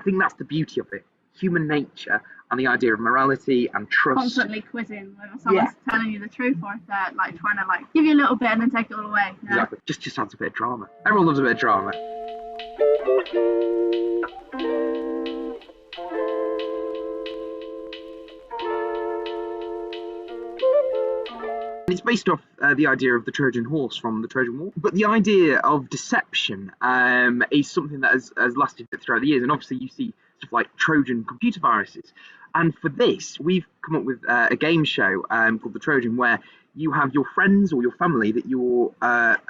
I think that's the beauty of it. Human nature and the idea of morality and trust. Constantly quizzing when someone's telling you the truth, or if they're like trying to like give you a little bit and then take it all away. Yeah. Exactly. Just adds a bit of drama. Everyone loves a bit of drama. It's based off the idea of the Trojan horse from the Trojan War. But the idea of deception is something that has lasted throughout the years. And obviously you see stuff like Trojan computer viruses. And for this, we've come up with a game show called The Trojan, where you have your friends or your family that you're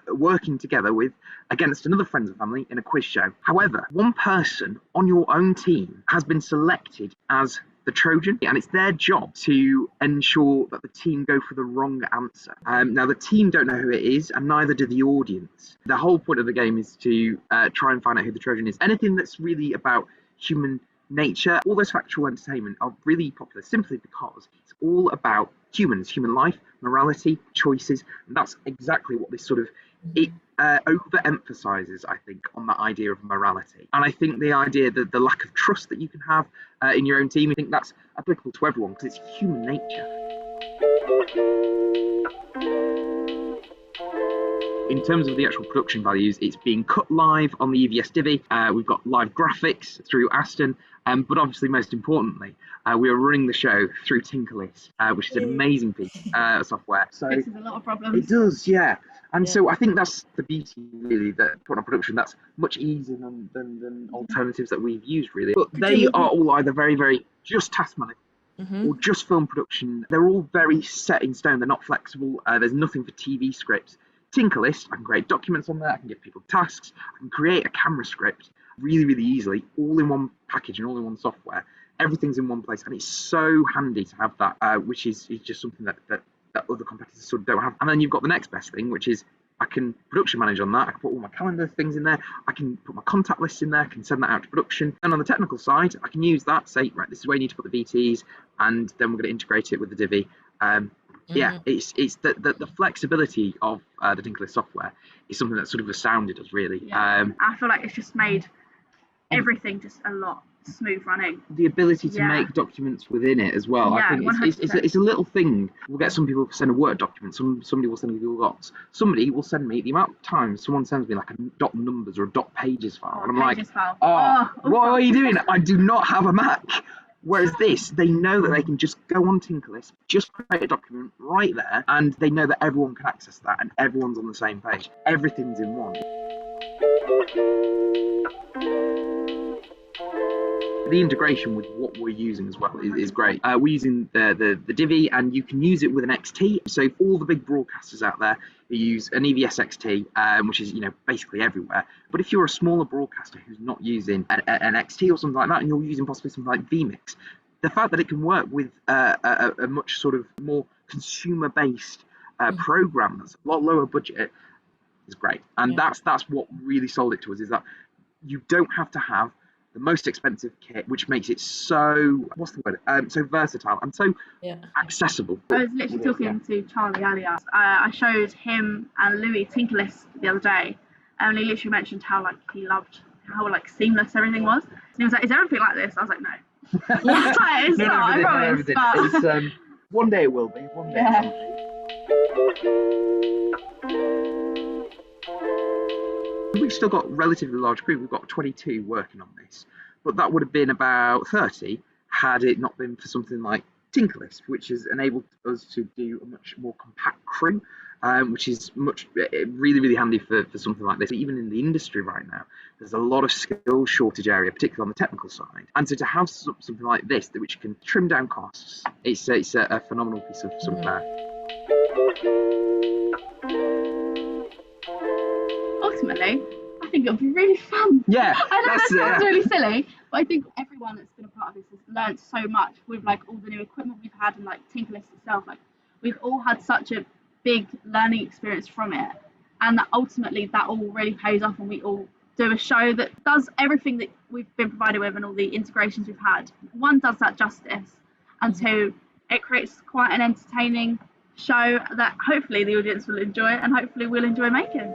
working together with against another friends and family in a quiz show. However, one person on your own team has been selected as the Trojan, and it's their job to ensure that the team go for the wrong answer. Now, the team don't know who it is, and neither do the audience. The whole point of the game is to try and find out who the Trojan is. Anything that's really about human nature, all those factual entertainment are really popular simply because it's all about humans, human life, morality, choices, and that's exactly what this sort of overemphasizes, I think, on that idea of morality. And I think the idea that the lack of trust that you can have in your own team, I think that's applicable to everyone because it's human nature. In terms of the actual production values, it's being cut live on the EVS Divi. We've got live graphics through Aston, but obviously most importantly, we are running the show through Tinkerlist, which is an amazing piece of software. So it fixes a lot of problems. It does, yeah. And so I think that's the beauty, really, that put on production, that's much easier than alternatives that we've used, really. But they are all either very, very just task management or just film production. They're all very set in stone. They're not flexible. There's nothing for TV scripts. Tinkerlist, I can create documents on there. I can give people tasks. I can create a camera script really, really easily, all in one package and all in one software. Everything's in one place. And it's so handy to have that, which is just something that other competitors sort of don't have. And then you've got the next best thing, which is I can production manage on that. I can put all my calendar things in there. I can put my contact lists in there. I can send that out to production. And on the technical side, I can use that, say, right, this is where you need to put the VTs, and then we're going to integrate it with the Divi. Yeah, it's the flexibility of the Tinkerlist software is something that sort of astounded us, really. Yeah. I feel like it's just made everything just a lot smooth running. The ability to make documents within it as well. Yeah, I think it's a little thing. We'll get some people to send a Word document. Somebody will send me Google Docs. Somebody will send me the amount of times someone sends me like a dot numbers or a dot pages file, and I'm like, what are you doing? I do not have a Mac. Whereas this, they know that they can just go on Tinkerlist, just create a document right there, and they know that everyone can access that and everyone's on the same page. Everything's in one. The integration with what we're using as well is great. We're using the Divi, and you can use it with an XT. So for all the big broadcasters out there who use an EVS XT, which is basically everywhere. But if you're a smaller broadcaster who's not using an XT or something like that, and you're using possibly something like vMix, the fact that it can work with a much sort of more consumer-based program that's a lot lower budget is great. And that's what really sold it to us, is that you don't have to have the most expensive kit, which makes it so so versatile and so accessible. I was literally talking to Charlie earlier. I showed him and Louis Tinkerlist the other day, and he literally mentioned how he loved how seamless everything was. And he was like, "Is everything like this?" I was like, "No." It's not. I promise. It's, one day it will be. One day it will be. We've still got a relatively large crew. We've got 22 working on this, but that would have been about 30 had it not been for something like Tinkerlist, which has enabled us to do a much more compact crew, which is really, really handy for something like this. Even in the industry right now, there's a lot of skill shortage area, particularly on the technical side. And so to have something like this, which can trim down costs, it's a phenomenal piece of software. Ultimately, I think it'll be really fun. Yeah, I know that sounds really silly, but I think everyone that's been a part of this has learned so much with all the new equipment we've had, and Tinkerlist itself. We've all had such a big learning experience from it, and that ultimately that all really pays off, and we all do a show that does everything that we've been provided with, and all the integrations we've had. One, does that justice, and two, it creates quite an entertaining show that hopefully the audience will enjoy, and hopefully we'll enjoy making.